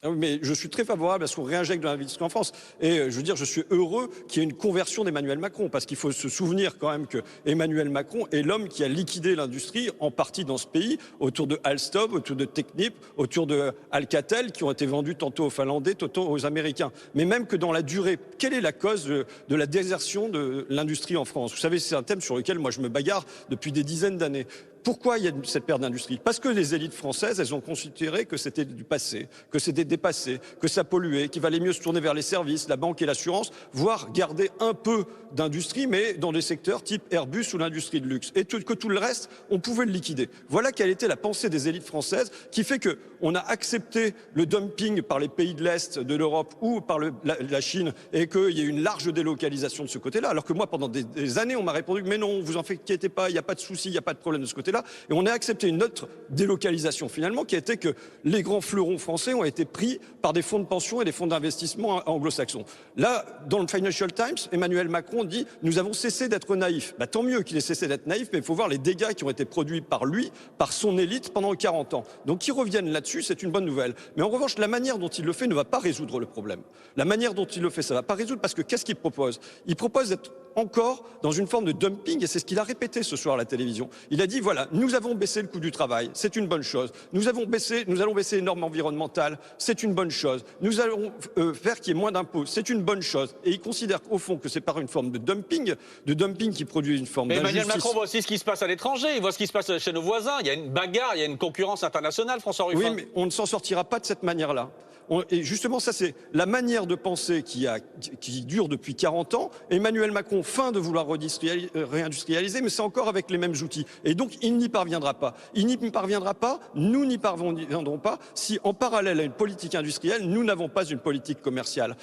Ah oui, mais je suis très favorable à ce qu'on réinjecte de l'investissement en France. Et je veux dire, je suis heureux qu'il y ait une conversion d'Emmanuel Macron, parce qu'il faut se souvenir quand même que Emmanuel Macron est l'homme qui a liquidé l'industrie en partie dans ce pays, autour de Alstom, autour de Technip, autour de Alcatel, qui ont été vendus tantôt aux Finlandais, tantôt aux Américains. Mais même que dans la durée, quelle est la cause de la désertion de l'industrie en France? Vous savez, c'est un thème sur lequel moi je me bagarre depuis des dizaines d'années. Pourquoi il y a cette perte d'industrie? Parce que les élites françaises, elles ont considéré que c'était du passé, que c'était dépassé, que ça polluait, qu'il valait mieux se tourner vers les services, la banque et l'assurance, voire garder un peu d'industrie, mais dans des secteurs type Airbus ou l'industrie de luxe. Et que tout le reste, on pouvait le liquider. Voilà quelle était la pensée des élites françaises, qui fait qu'on a accepté le dumping par les pays de l'Est de l'Europe ou par la Chine, et qu'il y ait une large délocalisation de ce côté-là. Alors que moi, pendant des années, on m'a répondu, mais non, vous en inquiétez pas, il n'y a pas de souci, il n'y a pas de problème de ce côté-là. Et on a accepté une autre délocalisation finalement, qui a été que les grands fleurons français ont été pris par des fonds de pension et des fonds d'investissement anglo-saxons. Là, dans le Financial Times, Emmanuel Macron dit « Nous avons cessé d'être naïfs ». Tant mieux qu'il ait cessé d'être naïf, mais il faut voir les dégâts qui ont été produits par lui, par son élite pendant 40 ans. Donc qu'ils reviennent là-dessus, c'est une bonne nouvelle. Mais en revanche, la manière dont il le fait ne va pas résoudre le problème. La manière dont il le fait, ça ne va pas résoudre, parce que qu'est-ce qu'il propose? Il propose d'être encore dans une forme de dumping, et c'est ce qu'il a répété ce soir à la télévision. Il a dit, voilà, nous avons baissé le coût du travail, c'est une bonne chose. Nous allons baisser les normes environnementales, c'est une bonne chose. Nous allons faire qu'il y ait moins d'impôts, c'est une bonne chose. Et il considère au fond que c'est par une forme de dumping qui produit une forme d'injustice. Emmanuel Macron voit aussi ce qui se passe à l'étranger, il voit ce qui se passe chez nos voisins. Il y a une bagarre, il y a une concurrence internationale, François Ruffin. Oui, mais on ne s'en sortira pas de cette manière-là. Et justement, ça, c'est la manière de penser qui dure depuis 40 ans. Emmanuel Macron feint de vouloir réindustrialiser, mais c'est encore avec les mêmes outils. Et donc, il n'y parviendra pas. Il n'y parviendra pas, nous n'y parviendrons pas, si en parallèle à une politique industrielle, nous n'avons pas une politique commerciale.